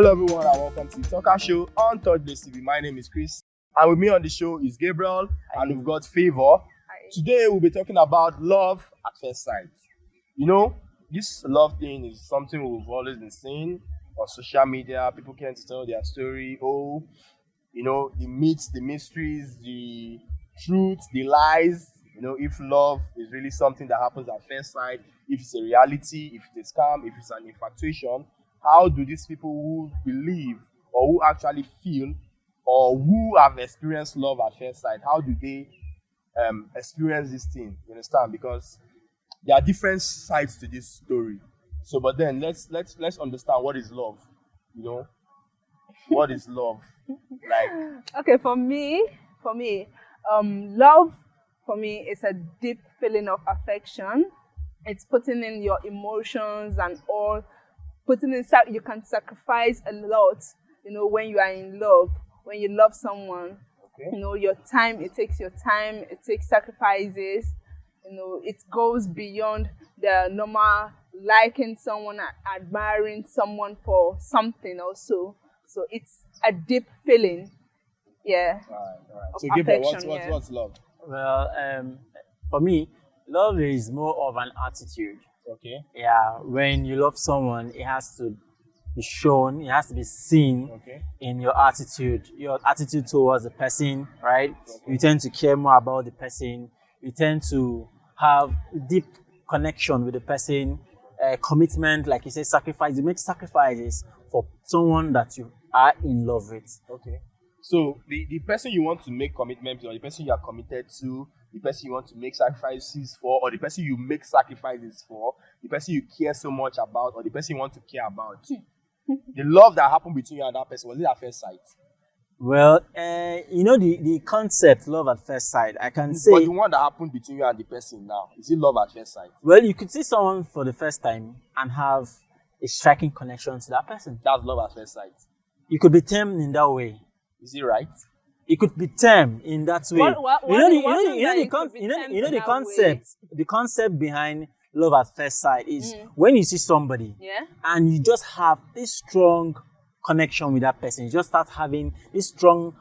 Hello everyone and welcome to the Talker Show on Third Place TV. My name is Chris and with me on the show is Gabriel and we've got Favor. Hi. Today we'll be talking about love at first sight. You know, this love thing is something we've always been seeing on social media. People can't tell their story. Oh, you know, the myths, the mysteries, the truth, the lies. You know, if love is really something that happens at first sight, if it's a reality, if it's a scam, if it's an infatuation. How do these people who believe or who actually feel or who have experienced love at first sight, how do they experience this thing? You understand? Because there are different sides to this story. So, but then let's understand what is love. You know, what is love? Like, Okay, for me, love for me is a deep feeling of affection. It's putting in your emotions and all. You can sacrifice a lot, you know, when you are in love, when you love someone. okay, You know, your time, it takes sacrifices, you know, it goes beyond the normal liking someone, admiring someone for something also. So it's a deep feeling, yeah. all right. Of So, Gabriel, affection, yeah. what's love? Well, for me, love is more of an attitude. Okay, Yeah, when you love someone, it has to be shown, it has to be seen okay, in your attitude towards the person, right? You tend to care more about the person. You tend to have deep connection with the person, commitment, like you say, sacrifice. You make sacrifices for someone that you are in love with. okay. So the person you want to make commitment to, or the person you are committed to, the person you want to make sacrifices for, or the person you make sacrifices for, the person you care so much about, or the person you want to care about. The love that happened between you and that person, was it at first sight? Well, you know the concept love at first sight. I can say, But the one that happened between you and the person now, is it love at first sight? well, you could see someone for the first time and have a striking connection to that person. That's love at first sight. You could be termed in that way. Is it right? It could be termed in that way. What you know the concept behind love at first sight is when you see somebody Yeah. and you just have this strong connection with that person. You just start having this strong,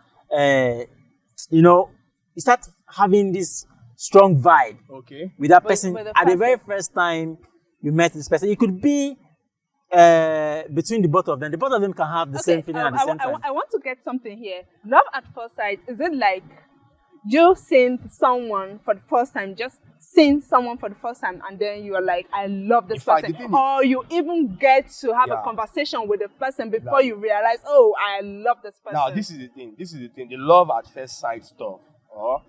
you start having this strong vibe Okay. with that With- person with the at the person. very first time you met this person. It could be between the both of them. The both of them can have the same feeling at the same time. I want to get something here. Love at first sight, is it like you seeing someone for the first time, just seeing someone for the first time, and then you are like, I love this In fact, person? the thing is- Or you even get to have Yeah. a conversation with the person before Right. you realize, oh, I love this person. Now, this is the thing. The love at first sight stuff. Or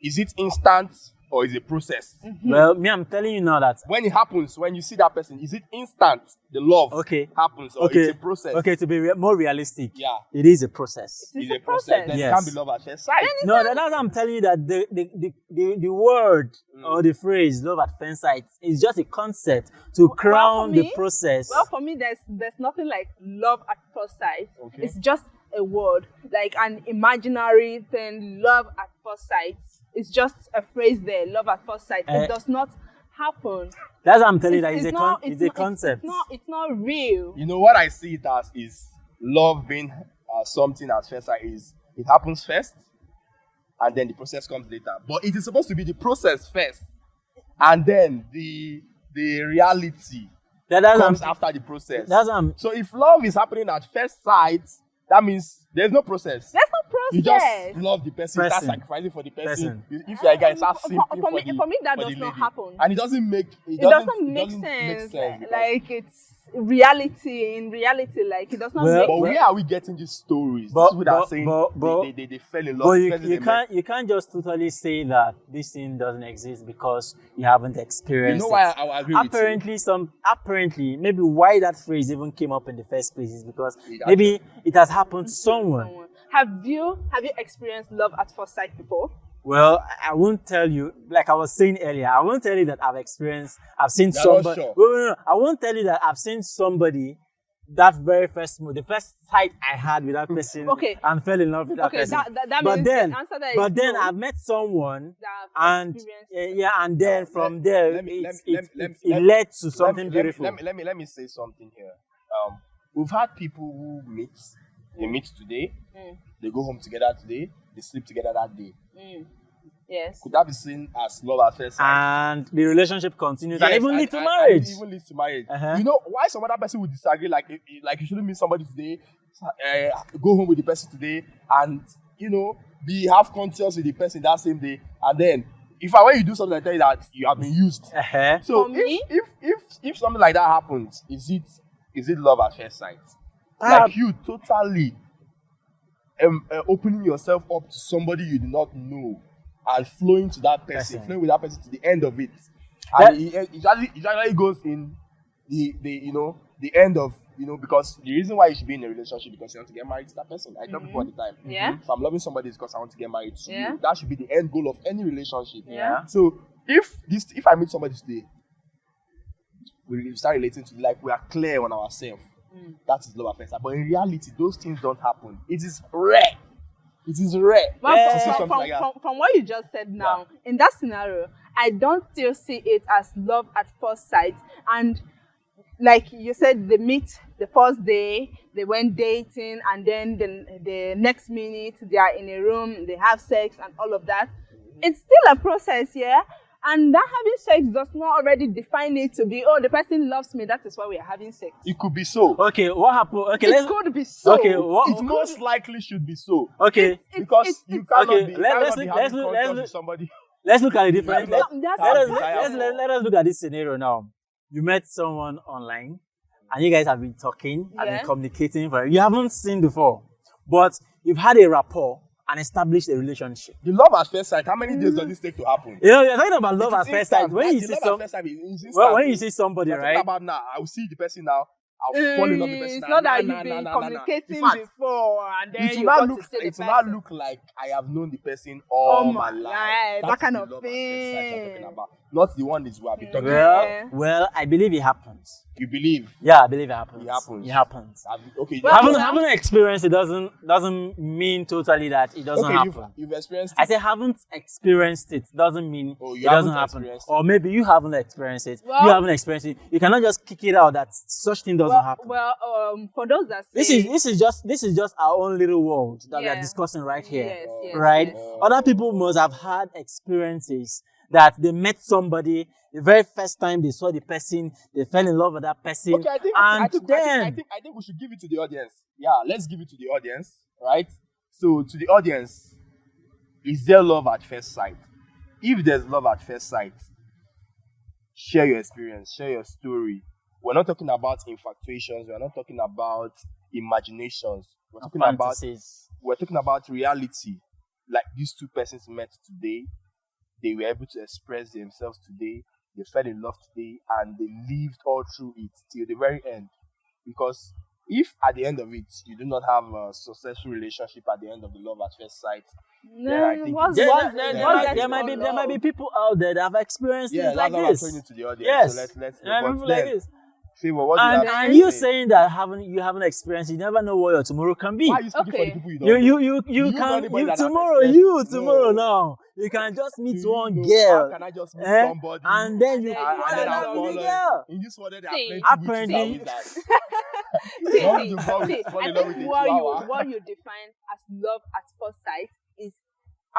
is it instant or is it process? Well, me, I'm telling you now that When it happens, when you see that person, is it instant? The love happens, or okay, it's a process? okay, to be more realistic, Yeah. it is a process. It's It's a process. Then Yes. it can't be love at first sight. No, that's what I'm telling you, that the word or the phrase love at first sight is just a concept to crown the me- process. Well, for me, there's nothing like love at first sight. Okay. It's just a word, like an imaginary thing. Love at first sight. It's just a phrase there. Love at first sight. It does not happen. That's what I'm telling you, that It's it's not- a concept. It's not real. You know what I see it as is love being something at first sight is it happens first, and then the process comes later. But it is supposed to be the process first, and then the reality That's comes what after the process. that's what I'm- So if love is happening at first sight, that means there's no process. There's no process. You just love the person, start Person. sacrificing for the person. Person. If you're a guy, start For- simping for me, that for does the not lady. happen. And it doesn't make It doesn't make doesn't sense. because- Like it's reality. In reality, like it does not Well, make But sense. where are we getting these stories? But- These people that are but- saying but- they fell in love. But the person they met. you can't just totally say that this thing doesn't exist because you haven't You experienced know why it. I agree with you? Apparently, maybe why that phrase even came up in the first place is because It maybe it has happened to someone. Have you experienced love at first sight before? Well, I won't tell you, like I was saying earlier, I won't tell you that I've seen You're not somebody. sure. No. I won't tell you that I've seen somebody that very first the first sight I had with that person Okay. and fell in love with that Okay, person. that but means then, the answer there is but then no. I've met someone That have and experienced and then from there let me- it let me- led to something Let me- beautiful. Let me say something here. we've had people who meet. They meet today. They go home together today. They sleep together that day. Yes. Could that be seen as love at first sight? And the relationship continues Yes, and even lead to and marriage. it even leads to marriage. Uh-huh. You know why some other person would disagree? Like you shouldn't meet somebody today, go home with the person today, and be half conscious with the person that same day, and then when you do something, I tell you that you have been used. Uh-huh. So For me? if something like that happens, is it love at first sight? Ah. Like you totally opening yourself up to somebody you do not know and flowing to that person, flowing with that person to the end of it, and it usually goes in the end of because the reason why you should be in a relationship because you want to get married to that person. I tell people all the time. Yeah. If I'm loving somebody, it's because I want to get married to Yeah. you. That should be the end goal of any relationship. Yeah. So if I meet somebody today, we start relating to like we are clear on ourselves. That is love at first sight. But in reality, those things don't happen. It is rare. It is rare. Well, to see something like that. from what you just said now, in that scenario, I don't still see it as love at first sight. And like you said, they meet the first day, they went dating, and then the next minute they are in a room, they have sex and all of that. It's still a process, yeah? And that having sex does not already define it to be, the person loves me, that is why we are having sex. It could be so. Okay, what happened? Okay, It could be so. Okay, It most likely should be so. Okay, Because you cannot okay, be, let's having look- conscious with somebody. let's look at the difference. That's- Let us look at this scenario now. You met someone online, and you guys have been talking and been communicating you haven't seen before, but you've had a rapport and established a relationship. The love at first sight, how many days does this take to happen? You're talking about love at It is first sight. instant. When you The see love at some, first sight is instant. when you see somebody, We're talking right? about now, I will see the person now. I'll fall in love with the person. It's now. not that Nah, you've been nah, nah, nah, nah. communicating In fact, before and then it will you not got look. to see the It will person. not look like I have known the person all my life. life. That That's kind the of love at first sight I'm thing. talking about. Not the one is we have been talking Well, about. well, I believe it happens. You believe? Yeah, I believe it happens. It happens. It happens. Okay. Well, Having experienced it doesn't mean totally that it doesn't okay, happen. you've experienced I it. say haven't experienced it doesn't mean Oh, you it doesn't haven't happen. experienced it. Or maybe you haven't experienced it. Well- You haven't experienced it. You cannot just kick it out that such thing doesn't happen. For those that say This is just our own little world that we are Yeah. discussing right here. Yes, Right? yes. Other people must have had experiences that they met somebody the very first time they saw the person, they fell in love with that person, Okay, I think we should give it to the audience. Yeah, let's give it to the audience, right? So to the audience, is there love at first sight? If there's love at first sight, share your experience, share your story. We're not talking about infatuations, we're not talking about imaginations. We're talking about reality. Like these two persons met today, they were able to express themselves today, they fell in love today, and they lived all through it till the very end. Because if at the end of it you do not have a successful relationship at the end of the love at first sight, then I think There might be people out there that have experienced things like that's this. what I'm saying to the audience. Yes. So let's Yeah, but people then, like this. Favor, what do you have to And you say? saying that you haven't experienced, you never know what your tomorrow can be. Why are you speaking for the Okay. people you don't know? You know can anybody that have tomorrow experienced- tomorrow No. now you can just meet Do one you know, girl, how can I just meet eh, somebody and then you And fall and in then I love fall with the in- girl. in this world there are See, plenty apparently- witches and wizards. See, Don't see, you fall see, in I love think with a what chihuahua. you define as love at first sight is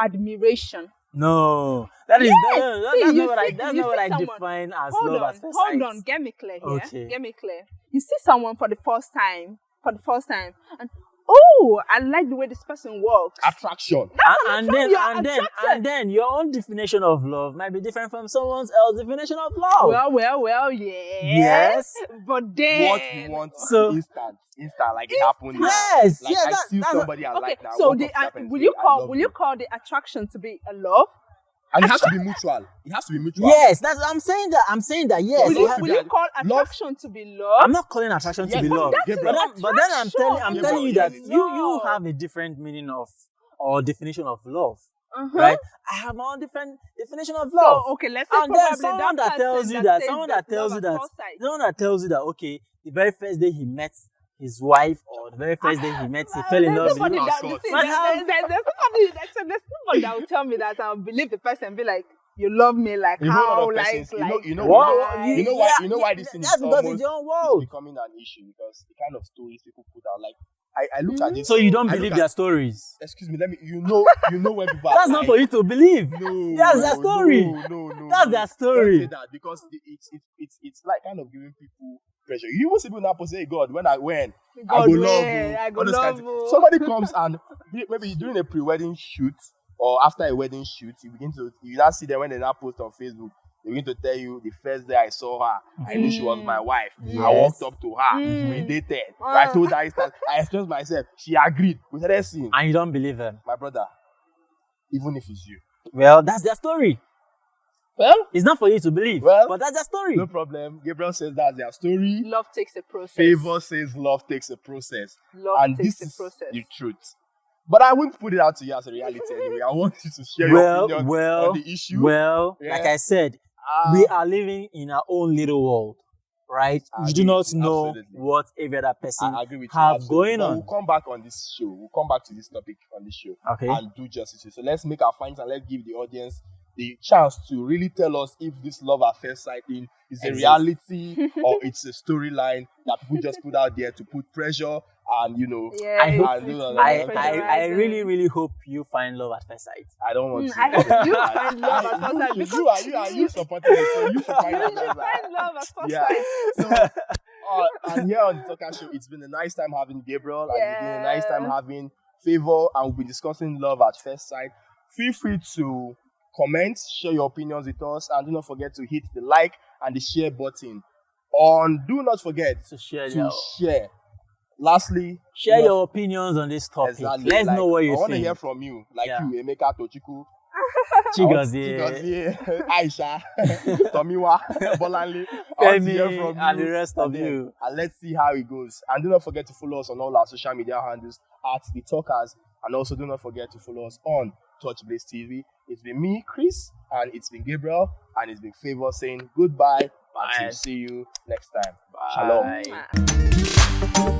admiration. No, that is Yes, that's see, not you what I see- that's you not what see I someone- define as Hold love on, at first hold sight. on, get me clear here. Okay. Get me clear. You see someone for the first time, and I like the way this person walks. Attraction. And then your own definition of love might be different from someone else's definition of love. Well, Yes. But then What you want So- instant, like it happened. now. Yes, Like yeah, I see that's somebody I okay. like now. So walk up to that person and will say, you "I call love will you call the attraction to be a love? And it has to be mutual. It has to be mutual. Yes, that's I'm saying that yes. Will it you, has to will be you a- call love- attraction to be love? I'm not calling attraction to Yes, be but love. that is But then I'm attraction. telling you that you Love. have a different meaning of or definition of love. Uh-huh. Right? I have my own different definition of love. So okay, let's say And then probably someone that person tells you says that someone that that's tells love you at that first sight. someone that tells you that okay, the very first day he met his wife or the very first day he met he fell in love There's with somebody you. that Scott. see, Man, there's somebody that will tell me that I'll believe the person and be like, You love me like A whole lot how, of like, persons, you know Whoa, why? You know why this thing is that's because almost it's your own is world. becoming an issue, because the kind of stories people put out. Like I looked at this. So you don't I look believe at- their stories. Excuse me, let me. You know when people. Are That's not like, for you to believe. No, That's their story. No. That's their story. Don't say that, because it's like kind of giving people pressure. You even see people now say, God, when I God, go love you. I go all those kinds love of- you. Somebody comes and maybe you're doing a pre-wedding shoot or after a wedding shoot, you now see them when they now post on Facebook. They're going to tell you, the first day I saw her, I knew she was my wife. I Yes. walked up to her. We dated. I told her I expressed myself. She agreed. We started seeing. And you don't believe them. My brother, even if it's you. Well, that's their story. Well, It's not for you to believe. Well, but that's their story. no problem. Gabriel says that's their story. Love takes a process. Favor says love takes a process. Love And takes this a is process. the truth. But I won't put it out to you as a reality anyway. I want you to share your opinion on the issue. Well, Yeah. like I said, we are living in our own little world, right? I You agree do not with you, know absolutely. what every other person I agree with you. have absolutely. going But on. We'll come back on this show. We'll come back to this topic on this show Okay. and do justice. So let's make our findings and let's give the audience the chance to really tell us if this love at first sight thing is a Exists. reality or it's a storyline that people just put out there to put pressure and Yeah, I hope- it's I- very I really, pressurizing. really hope you find love at first sight. I don't want to. I hope you find love at first sight, You because you supporting it, so you should find you out. should find love at first Yeah. sight. So, and here on the Talker Show, it's been a nice time having Gabriel, and it's been a nice time Yeah. having Favor, and we'll be discussing love at first sight. Feel free to comment, share your opinions with us, and do not forget to hit the like and the share button. Do not forget So share to your, share. Lastly, share do not- your opinions on this topic. exactly, Let's like, know what I you want to think. hear from you, like Yeah. you, Emeka Tochiku. Chigozie, Aisha, Tomiwa, Bolanle, I want to hear Femi, from and you, the rest of then- you. And let's see how it goes. And do not forget to follow us on all our social media handles at The Talkers. And also do not forget to follow us on Touchblaze TV. It's been me, Chris, and it's been Gabriel, and it's been Favor saying goodbye. Bye. And see you next time. Bye. Shalom. Mwah.